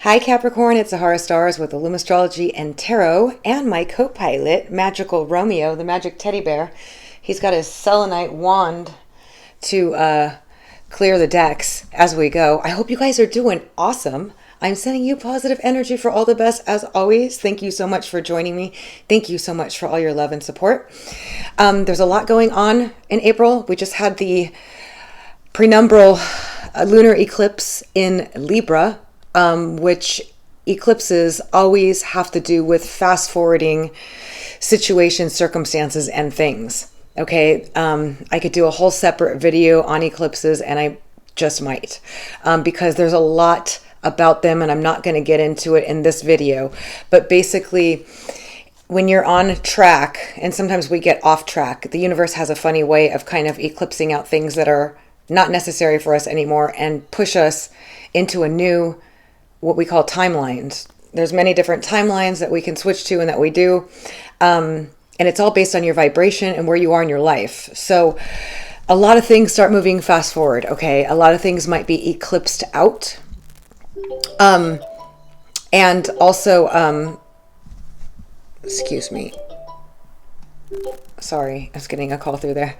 Hi Capricorn, it's Zahara Stars with Astrology and Tarot, and my co-pilot, Magical Romeo, the magic teddy bear. He's got his selenite wand to clear the decks as we go. I hope you guys are doing awesome. I'm sending you positive energy for all the best as always. Thank you so much for joining me. Thank you so much for all your love and support. There's a lot going on in April. We just had the prenumbral lunar eclipse in Libra, which eclipses always have to do with fast forwarding situations, circumstances, and things. Okay, I could do a whole separate video on eclipses, and I just might, because there's a lot about them, and I'm not going to get into it in this video. But basically, when you're on track, and sometimes we get off track, the universe has a funny way of kind of eclipsing out things that are not necessary for us anymore and push us into a new, what we call timelines. There's many different timelines that we can switch to and that we do. And it's all based on your vibration and where you are in your life. So a lot of things start moving fast forward. Okay. A lot of things might be eclipsed out. And also, excuse me. Sorry, I was getting a call through there.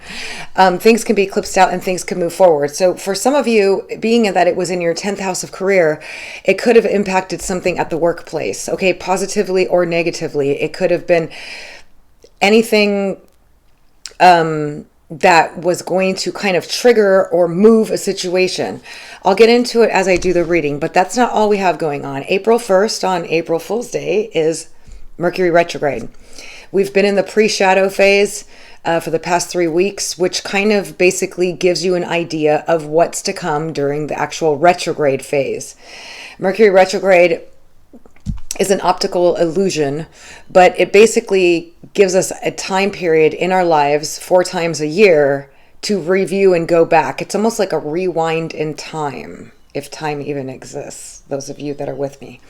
Things can be eclipsed out and things can move forward. So for some of you, being that it was in your 10th house of career, it could have impacted something at the workplace, okay, positively or negatively. It could have been anything that was going to kind of trigger or move a situation. I'll get into it as I do the reading, but that's not all we have going on. April 1st, on April Fool's Day, is Mercury retrograde. We've been in the pre-shadow phase for the past 3 weeks, which kind of basically gives you an idea of what's to come during the actual retrograde phase. Mercury retrograde is an optical illusion, but it basically gives us a time period in our lives 4 times a year to review and go back. It's almost like a rewind in time, if time even exists, those of you that are with me.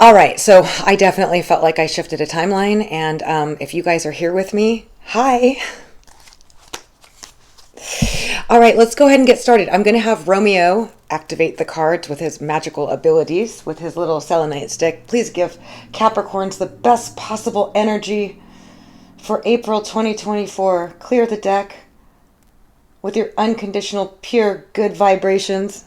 All right, so I definitely felt like I shifted a timeline, and if you guys are here with me, hi. All right, let's go ahead and get started. I'm going to have Romeo activate the cards with his magical abilities, with his little selenite stick. Please give Capricorns the best possible energy for April 2024. Clear the deck with your unconditional, pure, good vibrations.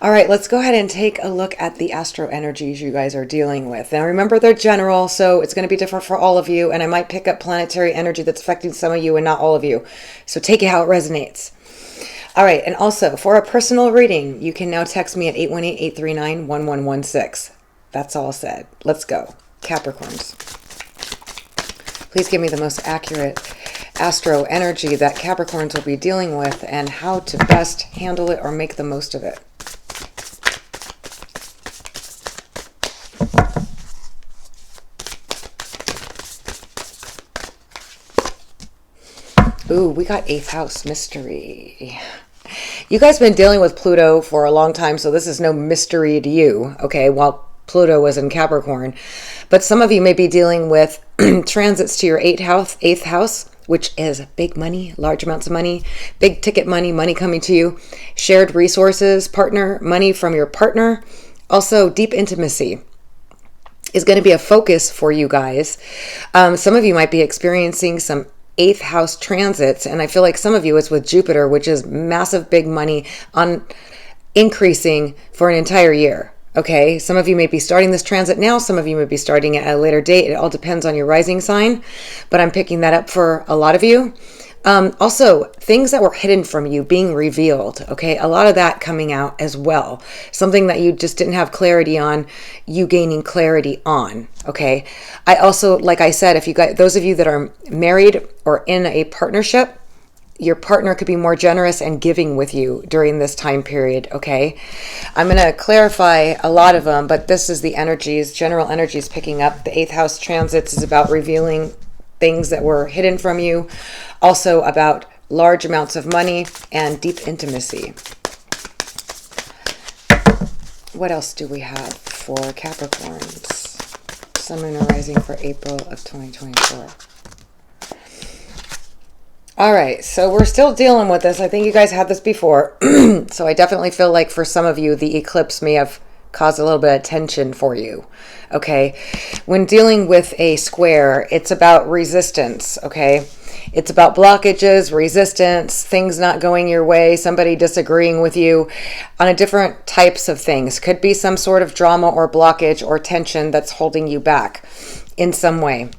All right, let's go ahead and take a look at the astro energies you guys are dealing with. Now, remember, they're general, so it's going to be different for all of you, and I might pick up planetary energy that's affecting some of you and not all of you. So take it how it resonates. All right, and also, for a personal reading, you can now text me at 818-839-1116. That's all said. Let's go. Capricorns. Please give me the most accurate astro energy that Capricorns will be dealing with and how to best handle it or make the most of it. Ooh, we got 8th house mystery. You guys have been dealing with Pluto for a long time, so this is no mystery to you, okay, while Pluto was in Capricorn. But some of you may be dealing with transits to your 8th house, which is big money, large amounts of money, big ticket money, money coming to you, shared resources, partner, money from your partner. Also, deep intimacy is going to be a focus for you guys. Some of you might be experiencing some 8th house transits, and I feel like some of you it's with Jupiter, which is massive big money on increasing for an entire year. Okay, some of you may be starting this transit now, some of you may be starting it at a later date. It all depends on your rising sign, but I'm picking that up for a lot of you. Also, things that were hidden from you being revealed, okay? A lot of that coming out as well. Something that you just didn't have clarity on, you gaining clarity on, okay? I also, like I said, if you guys, those of you that are married or in a partnership, your partner could be more generous and giving with you during this time period, okay? I'm going to clarify a lot of them, but this is the energies, general energies picking up. The 8th house transits is about revealing things that were hidden from you. Also about large amounts of money and deep intimacy. What else do we have for Capricorns? Sun, Moon, and Rising for April of 2024. All right, so we're still dealing with this. I think you guys had this before. So I definitely feel like for some of you, the eclipse may have caused a little bit of tension for you. Okay, when dealing with a square, it's about resistance. Okay, it's about blockages, resistance, things not going your way, somebody disagreeing with you on a different types of things. Could be some sort of drama or blockage or tension that's holding you back in some way.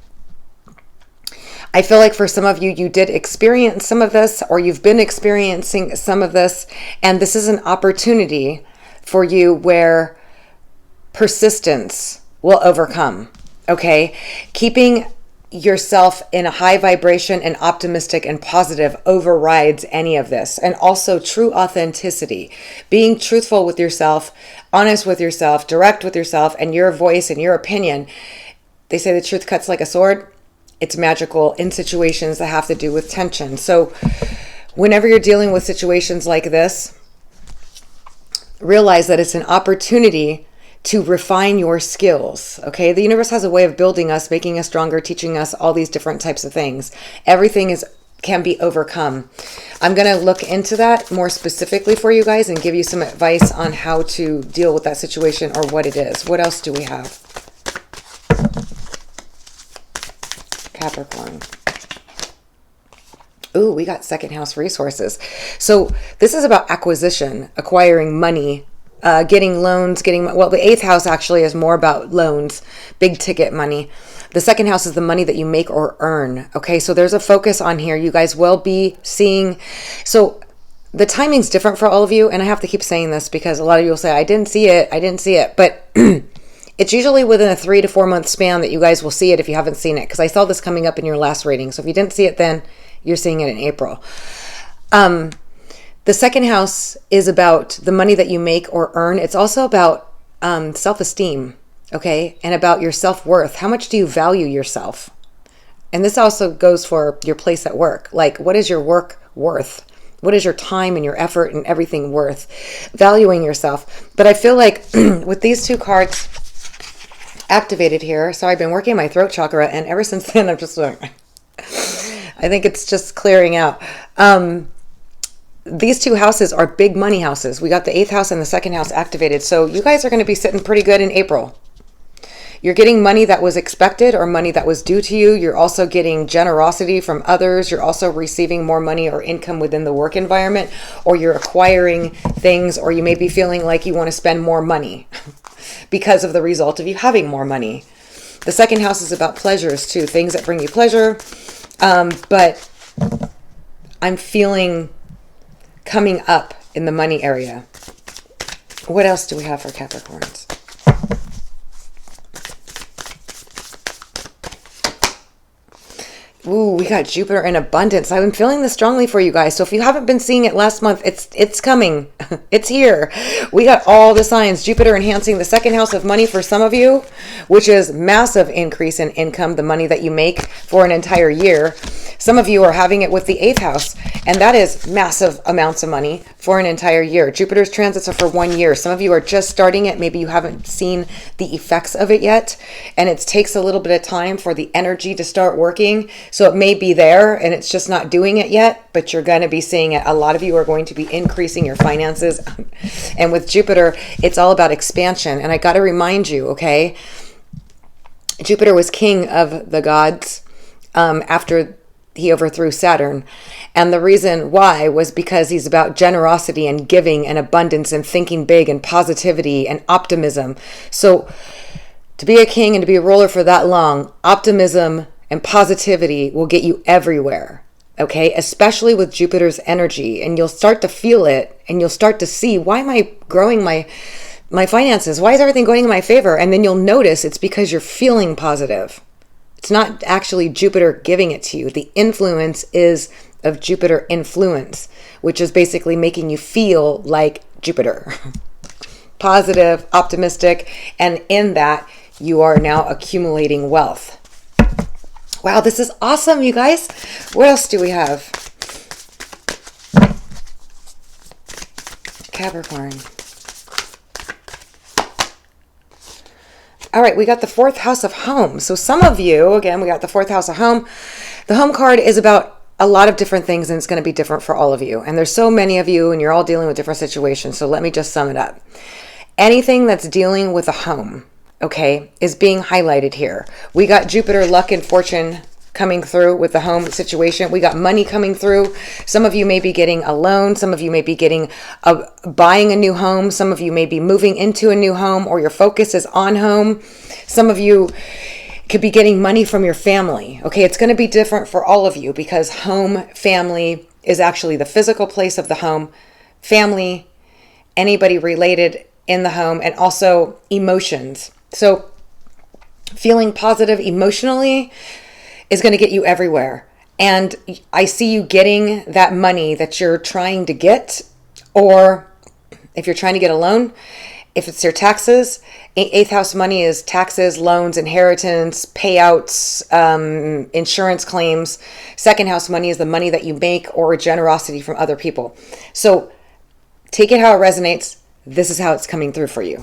I feel like for some of you, you did experience some of this, or you've been experiencing some of this, and this is an opportunity for you where persistence will overcome, okay? Keeping yourself in a high vibration and optimistic and positive overrides any of this. And also true authenticity, being truthful with yourself, honest with yourself, direct with yourself, and your voice and your opinion. They say the truth cuts like a sword. It's magical in situations that have to do with tension. So whenever you're dealing with situations like this, realize that it's an opportunity to refine your skills. Okay, the universe has a way of building us, making us stronger, teaching us all these different types of things. Everything can be overcome. I'm going to look into that more specifically for you guys and give you some advice on how to deal with that situation or what it is. What else do we have? Capricorn. Ooh, we got second house resources. So this is about acquisition, acquiring money, getting loans, well, the eighth house actually is more about loans, big ticket money. The second house is the money that you make or earn. Okay, so there's a focus on here. You guys will be seeing, so the timing's different for all of you. And I have to keep saying this because a lot of you will say, I didn't see it. But it's usually within a 3 to 4 month span that you guys will see it if you haven't seen it. Because I saw this coming up in your last reading. So if you didn't see it then, you're seeing it in April. The second house is about the money that you make or earn. It's also about self-esteem, okay? And about your self-worth. How much do you value yourself? And this also goes for your place at work. Like, what is your work worth? What is your time and your effort and everything worth? Valuing yourself. But I feel like with these two cards activated here, so I've been working my throat chakra, and ever since then I'm just like, I think it's just clearing out. These two houses are big money houses. We got the eighth house and the second house activated. So you guys are going to be sitting pretty good in April. You're getting money that was expected or money that was due to you. You're also getting generosity from others. You're also receiving more money or income within the work environment, or you're acquiring things, or you may be feeling like you want to spend more money because of the result of you having more money. The second house is about pleasures too, things that bring you pleasure. But I'm feeling coming up in the money area. What else do we have for Capricorns? Ooh, we got Jupiter in abundance. I've been feeling this strongly for you guys. So if you haven't been seeing it last month, it's coming. It's here. We got all the signs. Jupiter enhancing the second house of money for some of you, which is massive increase in income, the money that you make for an entire year. Some of you are having it with the eighth house, and that is massive amounts of money for an entire year. Jupiter's transits are for 1 year. Some of you are just starting it. Maybe you haven't seen the effects of it yet, and it takes a little bit of time for the energy to start working. So it may be there and it's just not doing it yet, but you're going to be seeing it. A lot of you are going to be increasing your finances. And with Jupiter, it's all about expansion. And I got to remind you, okay, Jupiter was king of the gods after he overthrew Saturn. And the reason why was because he's about generosity and giving and abundance and thinking big and positivity and optimism. So to be a king and to be a ruler for that long, optimism and positivity will get you everywhere, okay? Especially with Jupiter's energy. And you'll start to feel it, and you'll start to see, why am I growing my finances? Why is everything going in my favor? And then you'll notice it's because you're feeling positive. It's not actually Jupiter giving it to you. The influence is of Jupiter influence, which is basically making you feel like Jupiter. Positive, optimistic, and in that, you are now accumulating wealth. Wow, this is awesome, you guys. What else do we have? Capricorn. All right, we got the fourth house of home. So some of you, again, we got the fourth house of home. The home card is about a lot of different things, and it's going to be different for all of you. And there's so many of you, and you're all dealing with different situations. So let me just sum it up. Anything that's dealing with a home, okay, is being highlighted here. We got Jupiter, luck, and fortune coming through with the home situation. We got money coming through. Some of you may be getting a loan. Some of you may be buying a new home. Some of you may be moving into a new home, or your focus is on home. Some of you could be getting money from your family. Okay, it's going to be different for all of you, because home, family is actually the physical place of the home. Family, anybody related in the home, and also emotions. So feeling positive emotionally is going to get you everywhere. And I see you getting that money that you're trying to get, or if you're trying to get a loan, if it's your taxes, 8th house money is taxes, loans, inheritance, payouts, insurance claims. 2nd house money is the money that you make or generosity from other people. So take it how it resonates. This is how it's coming through for you.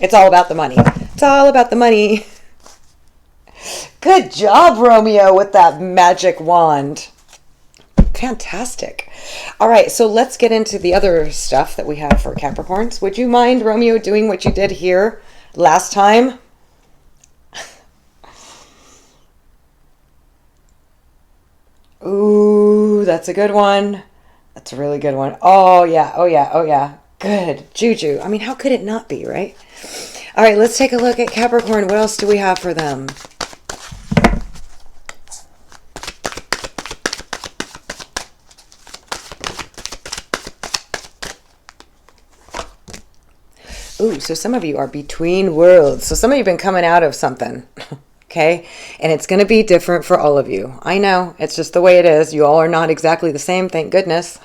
It's all about the money. It's all about the money. Good job, Romeo, with that magic wand. Fantastic. All right, so let's get into the other stuff that we have for Capricorns. Would you mind, Romeo, doing what you did here last time? Ooh, that's a good one. That's a really good one. Oh, yeah. Oh, yeah. Oh, yeah. Good. Juju. I mean, how could it not be, right? All right, let's take a look at Capricorn. What else do we have for them? Ooh, so some of you are between worlds. So some of you have been coming out of something, okay? And it's going to be different for all of you. I know, it's just the way it is. You all are not exactly the same, thank goodness.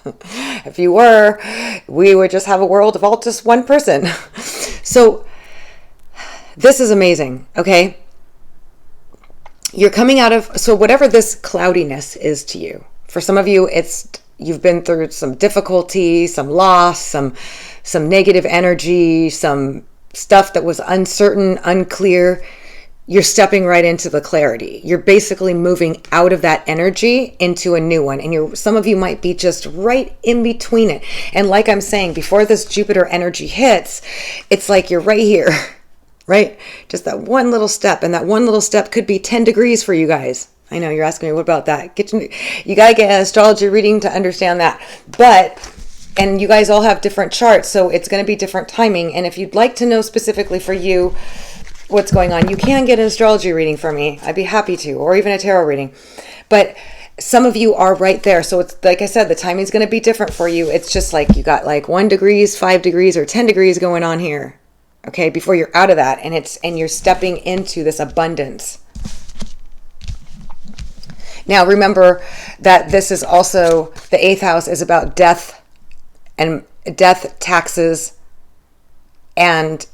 If you were, we would just have a world of all just one person. So this is amazing, okay? You're coming out of, so whatever this cloudiness is to you, for some of you, you've been through some difficulty, some loss, some negative energy, some stuff that was uncertain, unclear. You're stepping right into the clarity. You're basically moving out of that energy into a new one. And some of you might be just right in between it. And like I'm saying, before this Jupiter energy hits, it's like you're right here, right? Just that one little step. And that one little step could be 10 degrees for you guys. I know you're asking me, what about that? You got to get an astrology reading to understand that. And you guys all have different charts, so it's going to be different timing. And if you'd like to know specifically for you what's going on, you can get an astrology reading from me. I'd be happy to, or even a tarot reading. But some of you are right there. So it's like I said, the timing's going to be different for you. It's just like you got like 1 degree, 5 degrees, or 10 degrees going on here. Okay, before you're out of that, and you're stepping into this abundance. Now, remember that this is also, the 8th house is about death, taxes, and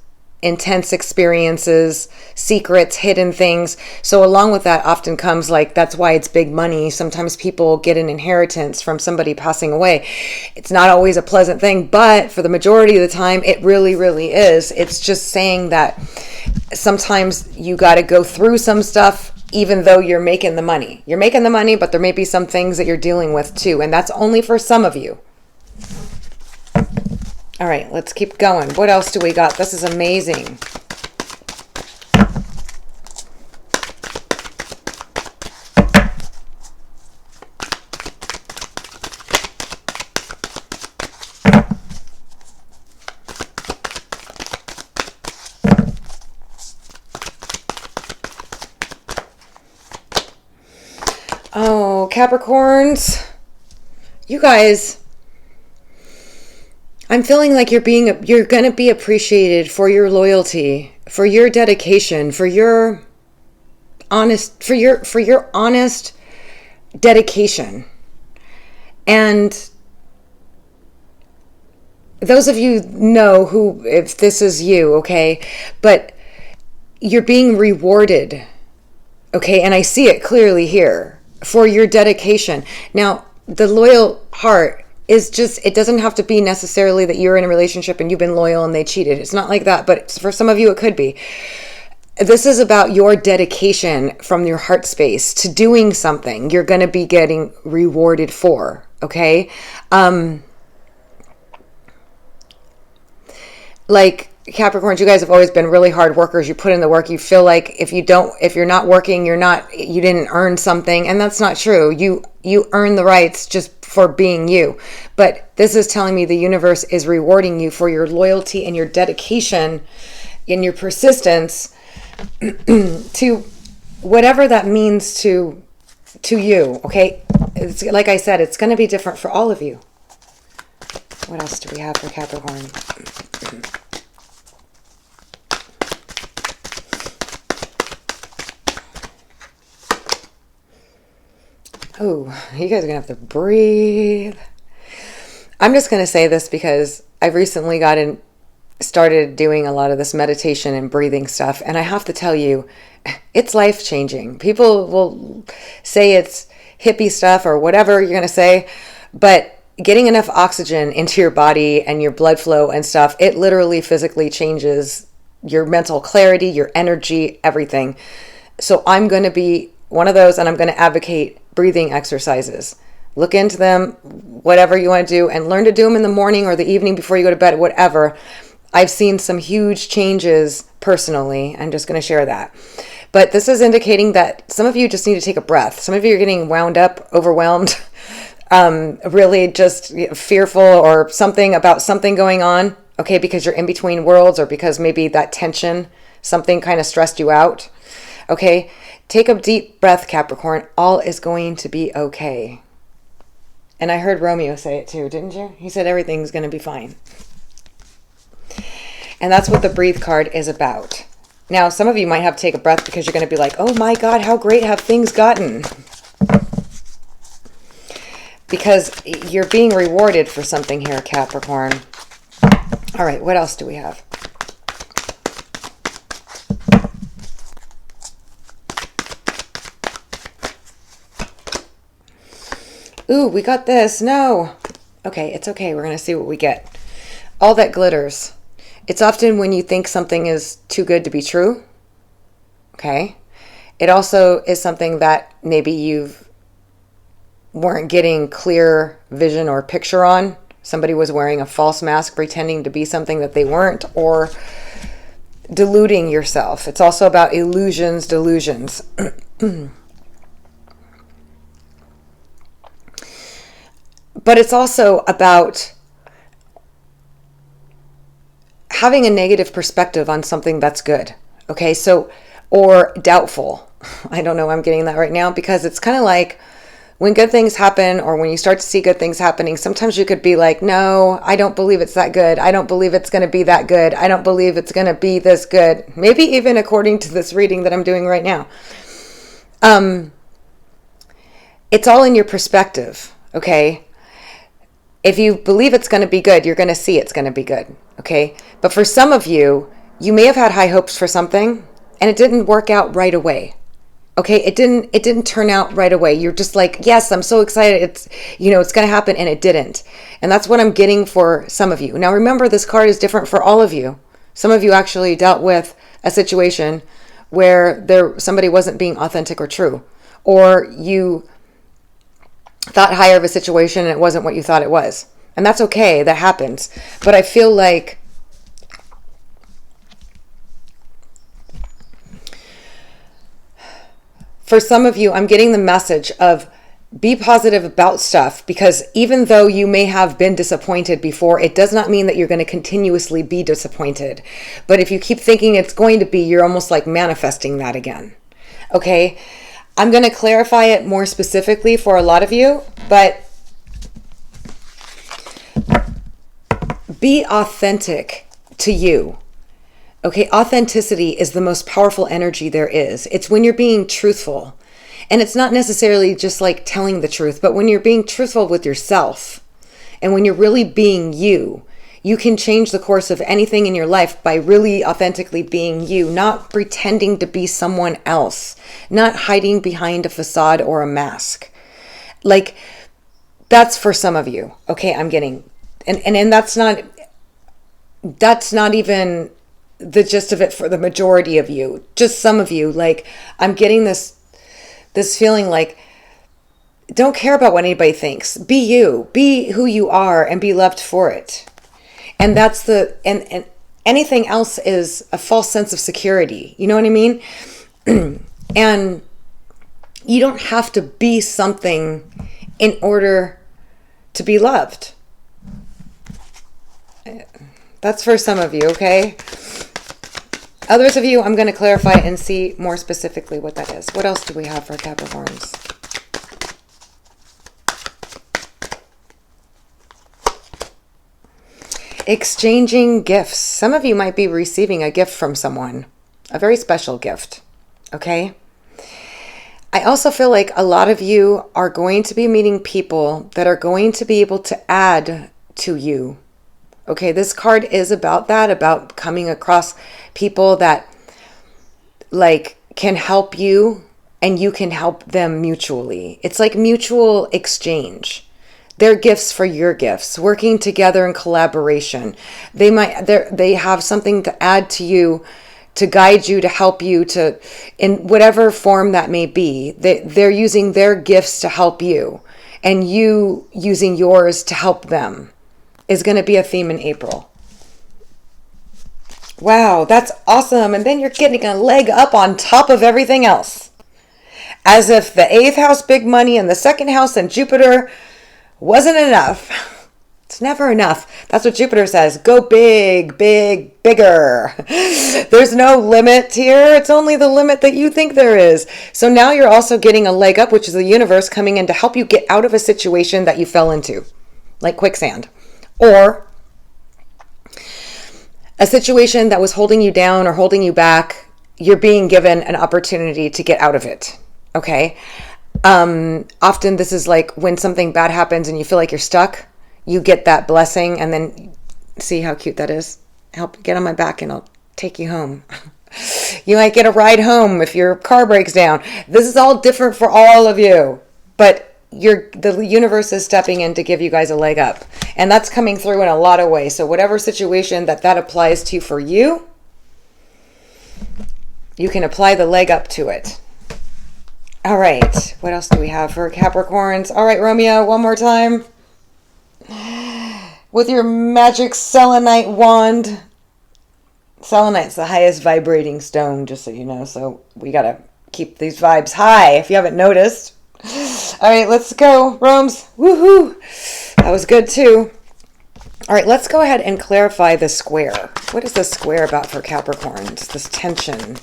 intense experiences, secrets, hidden things. So along with that often comes, like, that's why it's big money. Sometimes people get an inheritance from somebody passing away. It's not always a pleasant thing, but for the majority of the time, it really, really is. It's just saying that sometimes you got to go through some stuff, even though you're making the money. You're making the money, but there may be some things that you're dealing with too. And that's only for some of you. All right, let's keep going. What else do we got? This is amazing. Oh, Capricorns, you guys, I'm feeling like you're going to be appreciated for your loyalty, for your dedication, for your honest dedication. And those of you know who, if this is you, okay, but you're being rewarded, okay, and I see it clearly here, for your dedication. Now, the loyal heart is just, it doesn't have to be necessarily that you're in a relationship and you've been loyal and they cheated. It's not like that, but for some of you it could be. This is about your dedication from your heart space to doing something you're going to be getting rewarded for. Okay. Like Capricorns, you guys have always been really hard workers. You put in the work. You feel like if you're not working, you didn't earn something. And that's not true. You earn the rights just for being you. But this is telling me the universe is rewarding you for your loyalty and your dedication and your persistence to whatever that means to you. Okay. It's, like I said, it's going to be different for all of you. What else do we have for Capricorn? Oh, you guys are going to have to breathe. I'm just going to say this because I've recently started doing a lot of this meditation and breathing stuff. And I have to tell you, it's life-changing. People will say it's hippie stuff or whatever you're going to say, but getting enough oxygen into your body and your blood flow and stuff, it literally physically changes your mental clarity, your energy, everything. So I'm going to be one of those, and I'm going to advocate breathing exercises. Look into them, whatever you want to do, and learn to do them in the morning or the evening before you go to bed, whatever. I've seen some huge changes personally. I'm just going to share that. But this is indicating that some of you just need to take a breath. Some of you are getting wound up, overwhelmed, really just fearful or something about something going on, okay, because you're in between worlds or because maybe that tension, something kind of stressed you out, okay? Take a deep breath, Capricorn. All is going to be okay. And I heard Romeo say it too, didn't you? He said everything's going to be fine. And that's what the breathe card is about. Now, some of you might have to take a breath because you're going to be like, oh my God, how great have things gotten? Because you're being rewarded for something here, Capricorn. All right, what else do we have? Ooh, we got this. No. Okay, it's okay. We're going to see what we get. All that glitters. It's often when you think something is too good to be true. Okay. It also is something that maybe you weren't getting clear vision or picture on. Somebody was wearing a false mask, pretending to be something that they weren't, or deluding yourself. It's also about illusions, delusions. But it's also about having a negative perspective on something that's good. Okay, so, or doubtful. I don't know why I'm getting that right now, because it's kind of like when good things happen or when you start to see good things happening, sometimes you could be like, no, I don't believe it's that good. I don't believe it's going to be that good. I don't believe it's going to be this good. Maybe even according to this reading that I'm doing right now. It's all in your perspective, okay? If you believe it's going to be good, you're going to see it's going to be good, okay? But for some of you, you may have had high hopes for something and it didn't work out right away. Okay, it didn't turn out right away. You're just like, yes, I'm so excited. It's going to happen, and it didn't. And that's what I'm getting for some of you. Now, remember, this card is different for all of you. Some of you actually dealt with a situation where somebody wasn't being authentic or true, or you thought higher of a situation and it wasn't what you thought it was. And that's okay. That happens. But I feel like for some of you, I'm getting the message of be positive about stuff, because even though you may have been disappointed before, it does not mean that you're going to continuously be disappointed. But if you keep thinking it's going to be, you're almost like manifesting that again. Okay? I'm going to clarify it more specifically for a lot of you, but be authentic to you. Okay, authenticity is the most powerful energy there is. It's when you're being truthful. And it's not necessarily just like telling the truth, but when you're being truthful with yourself and when you're really being you, you can change the course of anything in your life by really authentically being you, not pretending to be someone else, not hiding behind a facade or a mask. Like, that's for some of you. Okay, I'm getting, and that's not even the gist of it for the majority of you. Just some of you, like, I'm getting this feeling like, don't care about what anybody thinks. Be you. Be who you are and be loved for it. And that's and anything else is a false sense of security. You know what I mean? And you don't have to be something in order to be loved. That's for some of you, okay? Others of you, I'm going to clarify and see more specifically what that is. What else do we have for Capricorns? Exchanging gifts. Some of you might be receiving a gift from someone, a very special gift, okay? I also feel like a lot of you are going to be meeting people that are going to be able to add to you. Okay, this card is about that, about coming across people that like can help you and you can help them mutually. It's like mutual exchange. Their gifts for your gifts, working together in collaboration. They have something to add to you, to guide you, to help you, to in whatever form that may be. They're using their gifts to help you, and you using yours to help them is going to be a theme in April. Wow, that's awesome. And then you're getting a leg up on top of everything else. As if the 8th house, big money, and the 2nd house and Jupiter wasn't enough. It's never enough. That's what Jupiter says. Go big, big, bigger. There's no limit here. It's only the limit that you think there is. So now you're also getting a leg up, which is the universe coming in to help you get out of a situation that you fell into, like quicksand. Or a situation that was holding you down or holding you back. You're being given an opportunity to get out of it. Okay? Often this is like when something bad happens and you feel like you're stuck, you get that blessing, and then see how cute that is. Help, get on my back and I'll take you home. You might get a ride home if your car breaks down. This is all different for all of you, but the universe is stepping in to give you guys a leg up, and that's coming through in a lot of ways. So whatever situation that applies to for you, you can apply the leg up to it. All right, what else do we have for Capricorns? All right, Romeo, one more time. With your magic selenite wand. Selenite's the highest vibrating stone, just so you know. So we got to keep these vibes high, if you haven't noticed. All right, let's go, Rome's. Woohoo! That was good, too. All right, let's go ahead and clarify the square. What is the square about for Capricorns? This tension.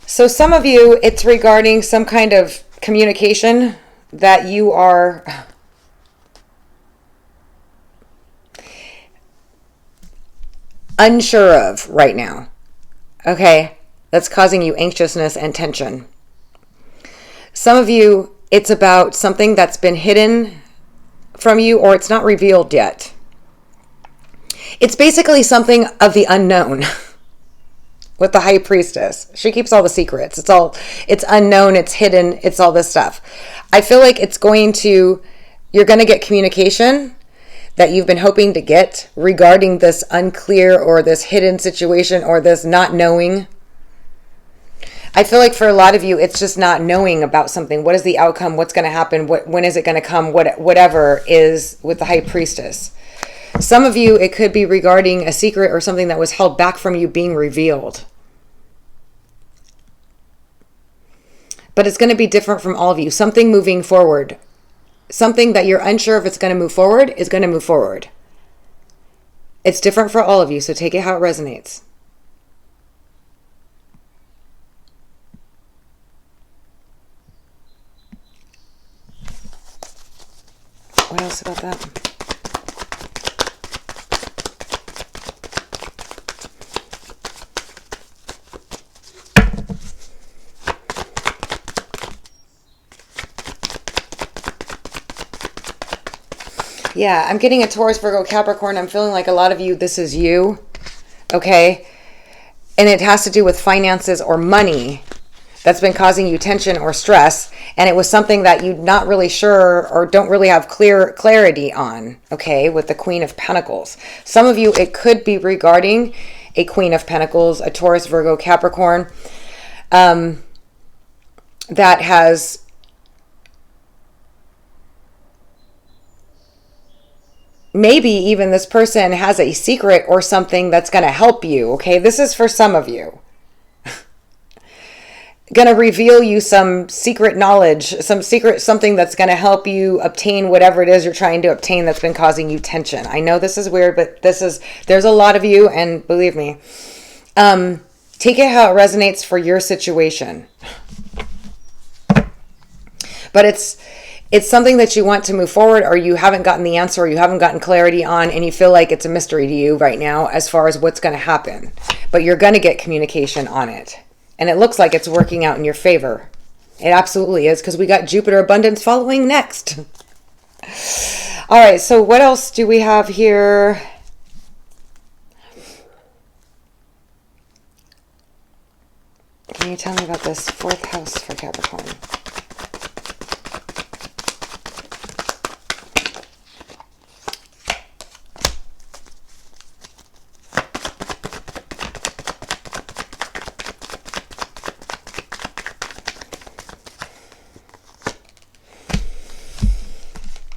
So some of you, it's regarding some kind of communication that you are unsure of right now. Okay? That's causing you anxiousness and tension. Some of you, it's about something that's been hidden from you, or it's not revealed yet. It's basically something of the unknown. With the high priestess, she keeps all the secrets. It's unknown, it's hidden, it's all this stuff. I feel like you're going to get communication that you've been hoping to get regarding this unclear or this hidden situation or this not knowing. I feel like for a lot of you, it's just not knowing about something. What is the outcome? What's going to happen? When is it going to come? Whatever is with the high priestess. Some of you, it could be regarding a secret or something that was held back from you being revealed. But it's going to be different from all of you. Something moving forward. Something that you're unsure if it's going to move forward is going to move forward. It's different for all of you, so take it how it resonates. What else about that? Yeah, I'm getting a Taurus, Virgo, Capricorn. I'm feeling like a lot of you, this is you. Okay? and it has to do with finances or money that's been causing you tension or stress, and it was something that you're not really sure or don't really have clarity on, okay, with the Queen of Pentacles. Some of you, it could be regarding a Queen of Pentacles, a Taurus, Virgo, Capricorn, that has maybe even this person has a secret or something that's going to help you, okay? This is for some of you. Going to reveal you some secret knowledge, something that's going to help you obtain whatever it is you're trying to obtain that's been causing you tension. I know this is weird, but there's a lot of you, and believe me, take it how it resonates for your situation. But it's something that you want to move forward, or you haven't gotten the answer, or you haven't gotten clarity on, and you feel like it's a mystery to you right now as far as what's going to happen. But you're going to get communication on it. And it looks like it's working out in your favor. It absolutely is, because we got Jupiter abundance following next. All right, so what else do we have here? Can you tell me about this fourth house for Capricorn?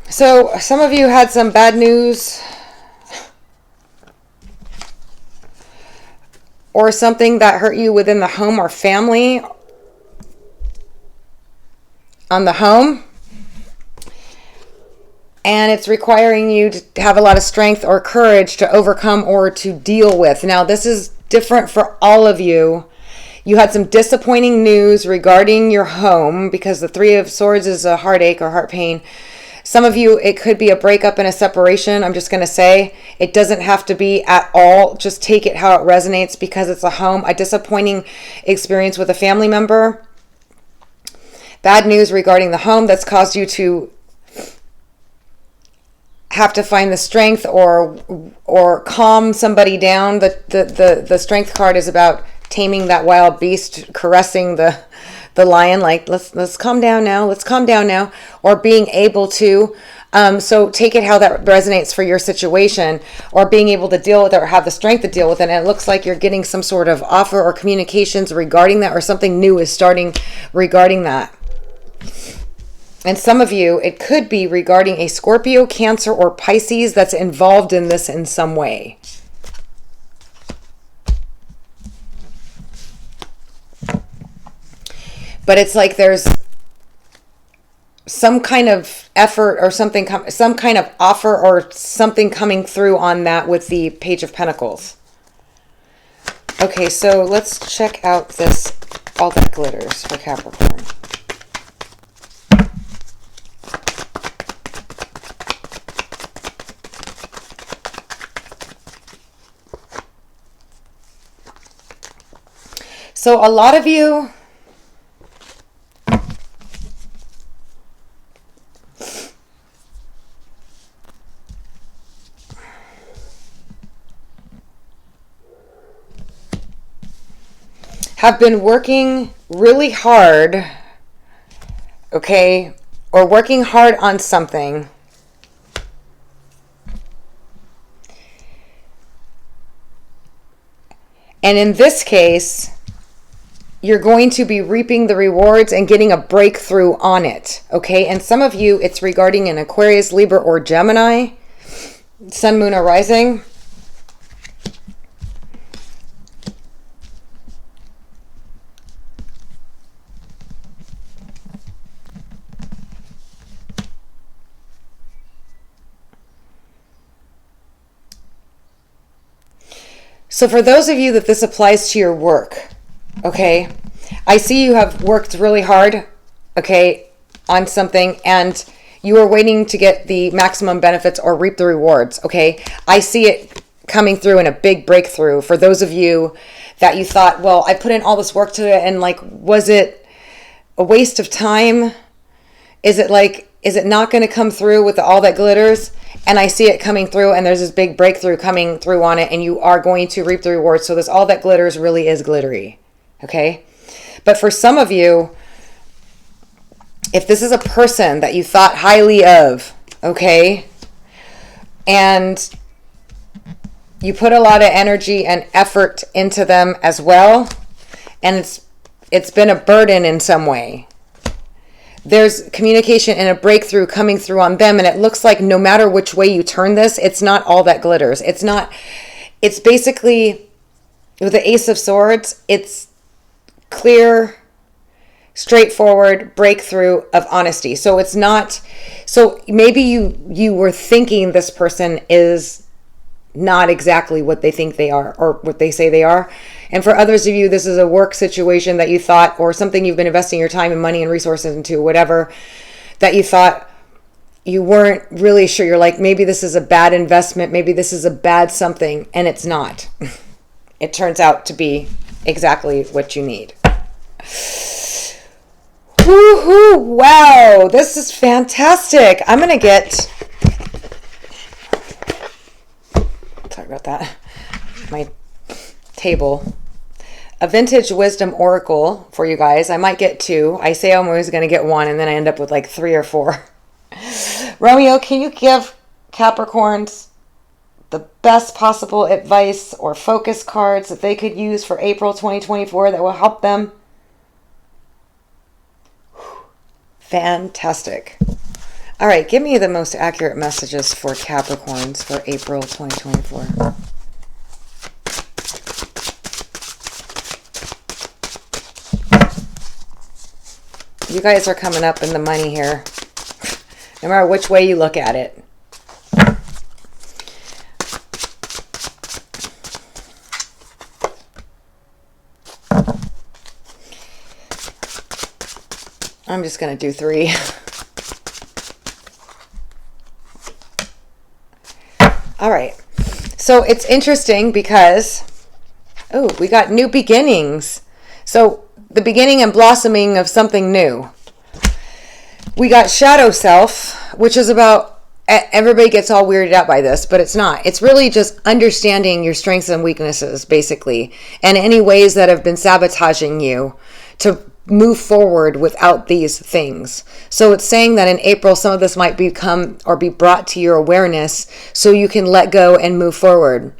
So some of you had some bad news or something that hurt you within the home or family on the home. And it's requiring you to have a lot of strength or courage to overcome or to deal with. Now, this is different for all of you. You had some disappointing news regarding your home because the Three of Swords is a heartache or heart pain. Some of you, it could be a breakup and a separation. I'm just going to say it doesn't have to be at all. Just take it how it resonates because it's a home, a disappointing experience with a family member. Bad news regarding the home that's caused you to have to find the strength or calm somebody down. The strength card is about taming that wild beast, caressing the lion, like let's calm down now, or being able to so take it how that resonates for your situation, or being able to deal with it or have the strength to deal with it. And it looks like you're getting some sort of offer or communications regarding that, or something new is starting regarding that. And some of you, it could be regarding a Scorpio, Cancer, or Pisces that's involved in this in some way. But it's like there's some kind of effort or something, some kind of offer or something coming through on that with the Page of Pentacles. Okay, so let's check out this, all that glitters for Capricorn. So a lot of you have been working really hard, okay, or working hard on something, and in this case, you're going to be reaping the rewards and getting a breakthrough on it, okay? And some of you, it's regarding an Aquarius, Libra, or Gemini, Sun, Moon, or Rising. So for those of you that this applies to your work, okay, I see you have worked really hard, okay, on something, and you are waiting to get the maximum benefits or reap the rewards, okay? I see it coming through in a big breakthrough for those of you that you thought, well, I put in all this work to it, and like, was it a waste of time? Is it not going to come through with all that glitters? And I see it coming through, and there's this big breakthrough coming through on it, and you are going to reap the rewards. So this, all that glitters really is glittery. Okay? But for some of you, if this is a person that you thought highly of, okay, and you put a lot of energy and effort into them as well, and it's been a burden in some way, there's communication and a breakthrough coming through on them, and it looks like no matter which way you turn this, it's not all that glitters. It's basically, with the Ace of Swords, it's clear, straightforward breakthrough of honesty. So it's not, so maybe you were thinking this person is not exactly what they think they are or what they say they are. And for others of you, this is a work situation that you thought, or something you've been investing your time and money and resources into, whatever, that you thought you weren't really sure. You're like, maybe this is a bad investment, maybe this is a bad something, and it's not. It turns out to be exactly what you need. Woohoo! Wow, this is fantastic. I'm gonna get, sorry about that, my table, a vintage wisdom oracle for you guys. I might get 2. I say I'm always going to get 1, and then I end up with like 3 or 4. Romeo, can you give Capricorns the best possible advice or focus cards that they could use for April 2024 that will help them? Fantastic. All right, give me the most accurate messages for Capricorns for April 2024. You guys are coming up in the money here, no matter which way you look at it. I'm just going to do 3. All right. So it's interesting because, oh, we got new beginnings. So the beginning and blossoming of something new. We got shadow self, which is about, everybody gets all weirded out by this, but it's not. It's really just understanding your strengths and weaknesses, basically, and any ways that have been sabotaging you to move forward without these things. So it's saying that in April, some of this might become or be brought to your awareness so you can let go and move forward.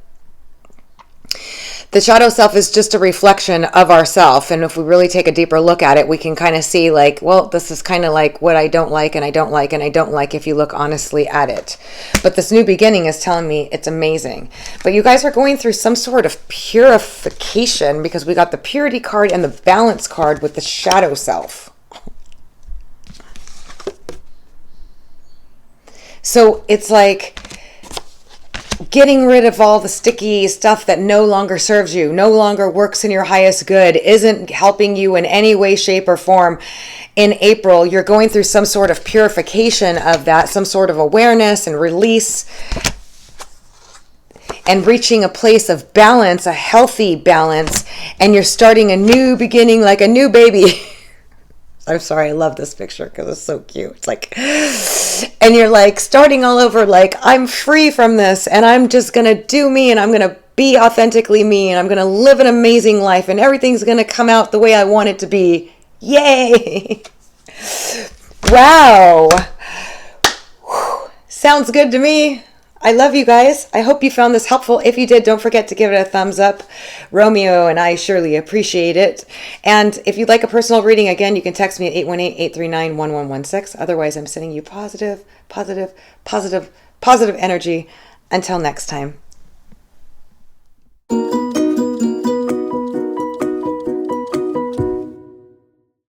The shadow self is just a reflection of ourself. And if we really take a deeper look at it, we can kind of see like, well, this is kind of like what I don't like and I don't like and I don't like if you look honestly at it. But this new beginning is telling me it's amazing. But you guys are going through some sort of purification because we got the purity card and the balance card with the shadow self. So it's like getting rid of all the sticky stuff that no longer serves you, no longer works in your highest good, isn't helping you in any way, shape, or form. In April, you're going through some sort of purification of that, some sort of awareness and release, and reaching a place of balance, a healthy balance, and you're starting a new beginning like a new baby. I'm sorry, I love this picture because it's so cute. It's like, and you're like starting all over, like, I'm free from this and I'm just going to do me and I'm going to be authentically me and I'm going to live an amazing life and everything's going to come out the way I want it to be. Yay! Wow. Whew. Sounds good to me. I love you guys. I hope you found this helpful. If you did, don't forget to give it a thumbs up. Romeo and I surely appreciate it. And if you'd like a personal reading, again, you can text me at 818-839-1116. Otherwise, I'm sending you positive energy. Until next time.